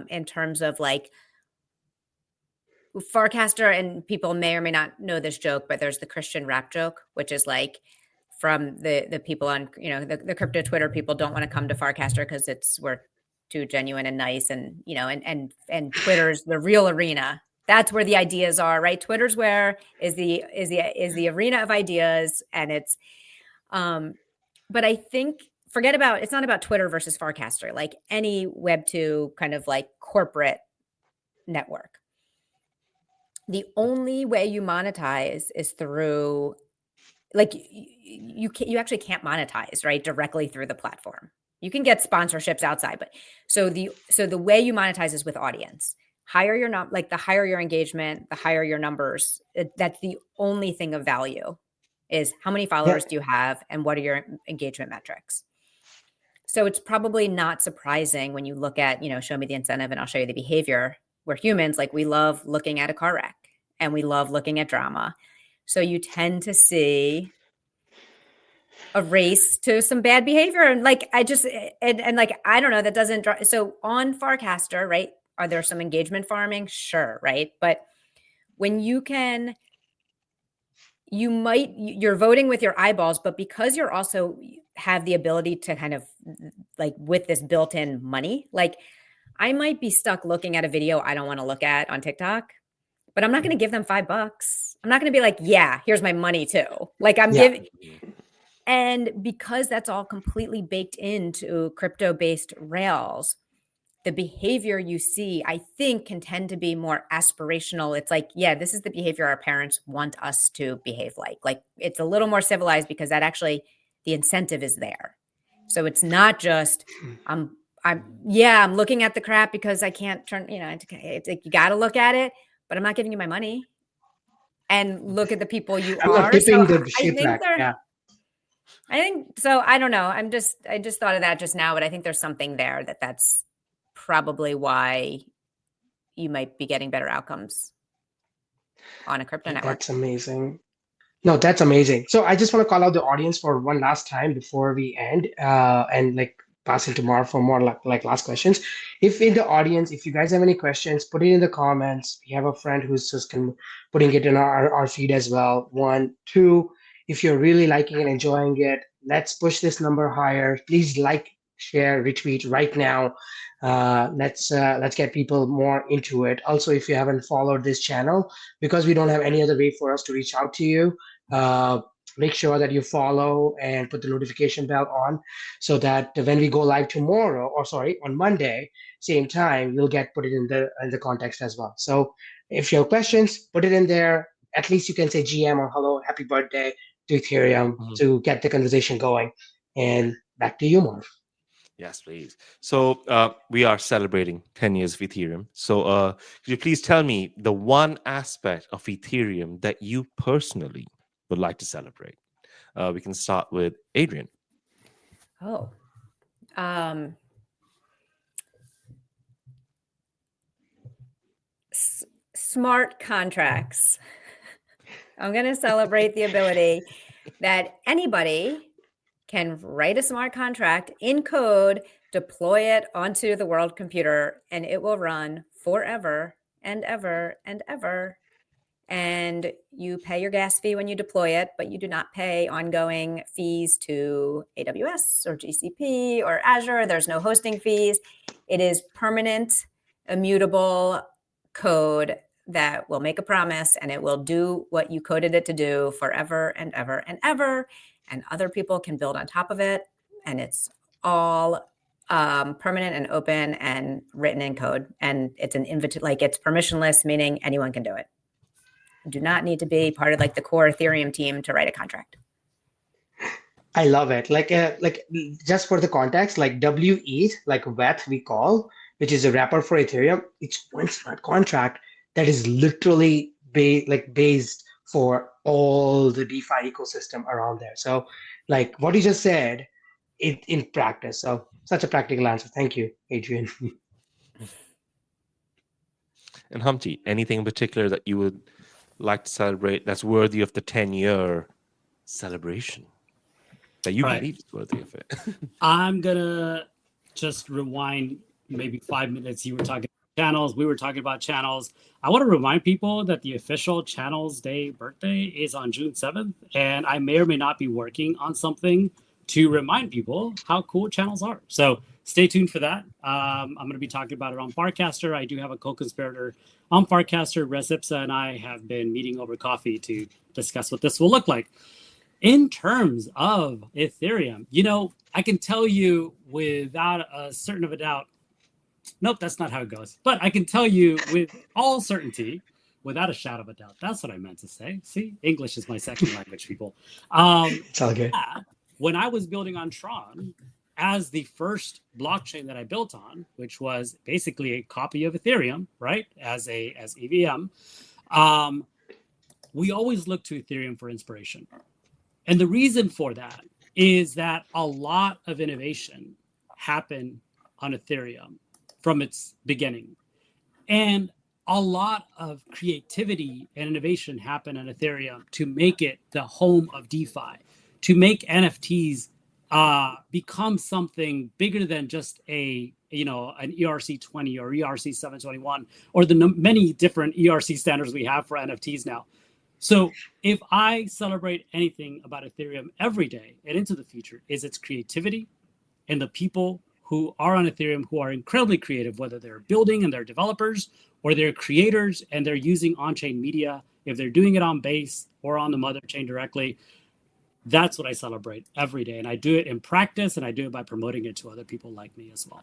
in terms of like Farcaster, and people may or may not know this joke, but there's the Christian rap joke, which is like from the people on, the crypto Twitter people don't want to come to Farcaster because we're too genuine and nice. And, and Twitter's the real arena. That's where the ideas are, right? Twitter's where is the arena of ideas, and it's, but I think it's not about Twitter versus Farcaster, like any Web2 kind of like corporate network. The only way you monetize is through, like you actually can't monetize, right, directly through the platform. You can get sponsorships outside, but so the way you monetize is with audience. The higher your engagement, the higher your numbers. That's the only thing of value, is how many followers do you have and what are your engagement metrics. So it's probably not surprising when you look at, show me the incentive and I'll show you the behavior. We're humans, like we love looking at a car wreck and we love looking at drama. So you tend to see a race to some bad behavior. And like, I don't know, that doesn't draw. So on Farcaster, right? Are there some engagement farming? Sure. Right. But when you're voting with your eyeballs, but because you're also have the ability to kind of like with this built-in money, like I might be stuck looking at a video I don't want to look at on TikTok, but I'm not going to give them $5. I'm not going to be like, yeah, here's my money too. Like I'm giving. And because that's all completely baked into crypto-based rails, the behavior you see, I think, can tend to be more aspirational. It's like, yeah, this is the behavior our parents want us to behave like. Like it's a little more civilized because that actually, the incentive is there. So it's not just, I'm I'm looking at the crap because I can't turn, it's like you got to look at it, but I'm not giving you my money. And look at the people you I'm are. not tipping So the shipwreck. Yeah. I think so. I don't know. I just thought of that just now, but I think there's something there that's probably why you might be getting better outcomes on a crypto network. That's amazing. No, that's amazing. So I just want to call out the audience for one last time before we end, and like pass it to Marv for more like last questions. If in the audience, if you guys have any questions, put it in the comments. We have a friend who's just putting it in our feed as well. 1, 2. If you're really liking and enjoying it, let's push this number higher. Please like, share, retweet right now. Let's get people more into it. Also, if you haven't followed this channel, because we don't have any other way for us to reach out to you, make sure that you follow and put the notification bell on so that when we go live tomorrow, or sorry, on Monday, same time, you'll get put it in the context as well. So if you have questions, put it in there. At least you can say GM or hello, happy birthday to Ethereum to get the conversation going. And back to you, Marv. Yes, please. So we are celebrating 10 years of Ethereum. So could you please tell me the one aspect of Ethereum that you personally would like to celebrate? We can start with Adrienne. Oh, smart contracts. I'm going to celebrate the ability that anybody can write a smart contract in code, deploy it onto the world computer, and it will run forever and ever and ever. And you pay your gas fee when you deploy it, but you do not pay ongoing fees to AWS or GCP or Azure. There's no hosting fees. It is permanent, immutable code that will make a promise, and it will do what you coded it to do forever and ever and ever. And other people can build on top of it. And it's all permanent and open and written in code. And it's it's permissionless, meaning anyone can do it. You do not need to be part of like the core Ethereum team to write a contract. I love it. Like just for the context, like WETH, like WETH we call, which is a wrapper for Ethereum. It's one smart contract that is literally based for all the DeFi ecosystem around there. So like what you just said, it in practice. So such a practical answer. Thank you, Adrienne. And Humpty, anything in particular that you would like to celebrate that's worthy of the 10-year celebration that you believe is worthy of it? I'm going to just rewind maybe 5 minutes. You were talking channels. We were talking about channels. I want to remind people that the official Channels Day birthday is on June 7th. And I may or may not be working on something to remind people how cool channels are. So stay tuned for that. I'm going to be talking about it on Farcaster. I do have a co-conspirator on Farcaster. Resipsa and I have been meeting over coffee to discuss what this will look like. In terms of Ethereum, I can tell you without a certain of a doubt, nope, that's not how it goes. But I can tell you with all certainty, without a shadow of a doubt, that's what I meant to say. See, English is my second language, people. It's all good. When I was building on Tron, as the first blockchain that I built on, which was basically a copy of Ethereum, right, as EVM, we always look to Ethereum for inspiration. And the reason for that is that a lot of innovation happened on Ethereum from its beginning. And a lot of creativity and innovation happened on Ethereum to make it the home of DeFi, to make NFTs become something bigger than just an ERC20 or ERC 721 or the many different ERC standards we have for NFTs now. So if I celebrate anything about Ethereum every day and into the future, is its creativity and the people who are on Ethereum who are incredibly creative, whether they're building and they're developers or they're creators and they're using on-chain media, if they're doing it on Base or on the mother chain directly. That's what I celebrate every day. And I do it in practice, and I do it by promoting it to other people like me as well.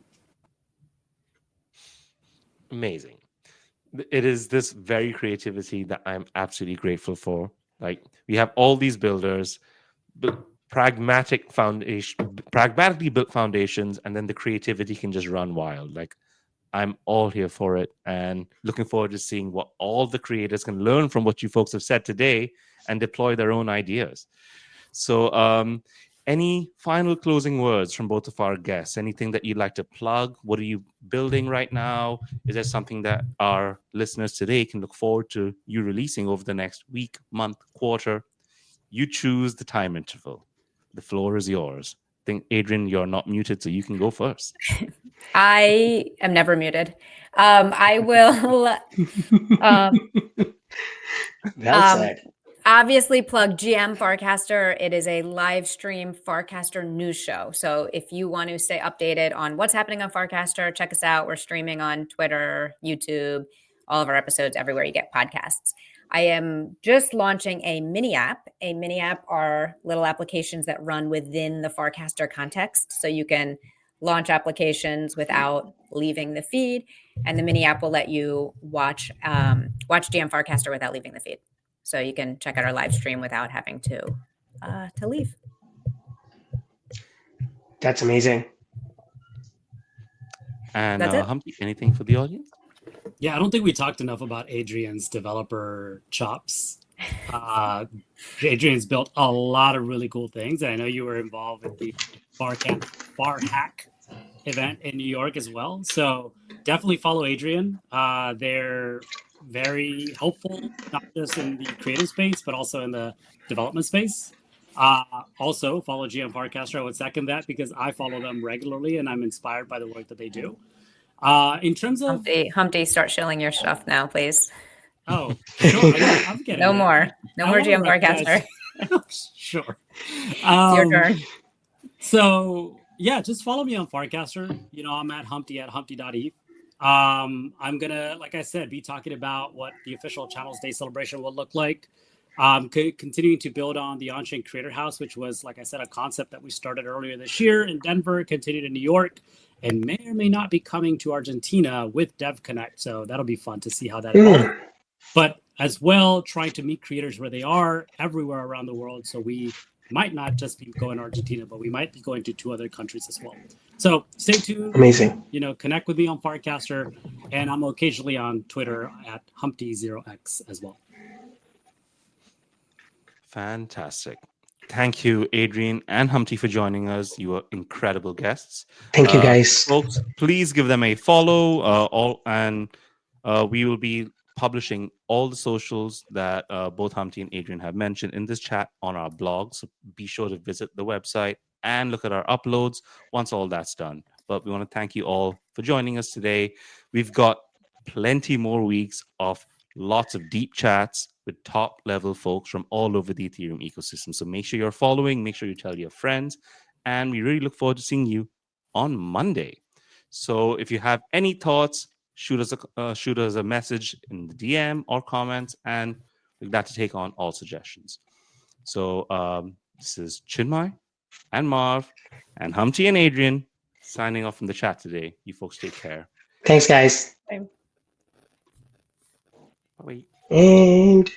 Amazing. It is this very creativity that I'm absolutely grateful for. Like, we have all these builders, but pragmatically built foundations, and then the creativity can just run wild. Like, I'm all here for it, and looking forward to seeing what all the creators can learn from what you folks have said today and deploy their own ideas. So, any final closing words from both of our guests? Anything that you'd like to plug? What are you building right now? Is there something that our listeners today can look forward to you releasing over the next week, month, quarter? You choose the time interval. The floor is yours. I think, Adrienne, you're not muted, so you can go first. I am never muted. I will Well said. obviously plug GM Farcaster. It is a live stream Farcaster news show. So if you want to stay updated on what's happening on Farcaster, check us out. We're streaming on Twitter, YouTube, all of our episodes everywhere you get podcasts. I am just launching a mini app. A mini app are little applications that run within the Farcaster context. So you can launch applications without leaving the feed. And the mini app will let you watch GM Farcaster without leaving the feed. So you can check out our live stream without having to leave. That's amazing. And That's it. Humpty, anything for the audience? Yeah, I don't think we talked enough about Adrienne's developer chops. Adrienne's built a lot of really cool things. And I know you were involved with the Bar Hack event in New York as well. So definitely follow Adrienne. They're very helpful, not just in the creative space, but also in the development space. Also follow GM Farcaster. I would second that because I follow them regularly and I'm inspired by the work that they do. In terms of Humpty, start shilling your stuff now, please. Oh, sure. I'm getting No it. more GM Farcaster. Sure. It's your turn. So yeah, just follow me on Farcaster. I'm at Humpty at humpty.eth. I'm gonna, like I said, be talking about what the official Channels Day celebration will look like. Continuing to build on the On-Chain Creator House, which was, like I said, a concept that we started earlier this year in Denver, continued in New York, and may or may not be coming to Argentina with DevConnect. So that'll be fun to see how that evolves. But as well, trying to meet creators where they are everywhere around the world. So we might not just be going to Argentina, but we might be going to 2 other countries as well. So stay tuned. Amazing. Connect with me on Farcaster, and I'm occasionally on Twitter at Humpty0x as well. Fantastic. Thank you, Adrienne and Humpty, for joining us. You are incredible guests. Thank you, guys. Folks, please give them a follow. We will be publishing all the socials that both Humpty and Adrienne have mentioned in this chat on our blog. So be sure to visit the website and look at our uploads once all that's done. But we want to thank you all for joining us today. We've got plenty more weeks of lots of deep chats with top level folks from all over the Ethereum ecosystem. So make sure you're following, make sure you tell your friends, and we really look forward to seeing you on Monday. So if you have any thoughts, shoot us a message in the DM or comments, and we're glad to take on all suggestions. So this is Chinmay and Marv and Humpty and Adrienne signing off from the chat today. You folks take care. Thanks, guys. Bye. And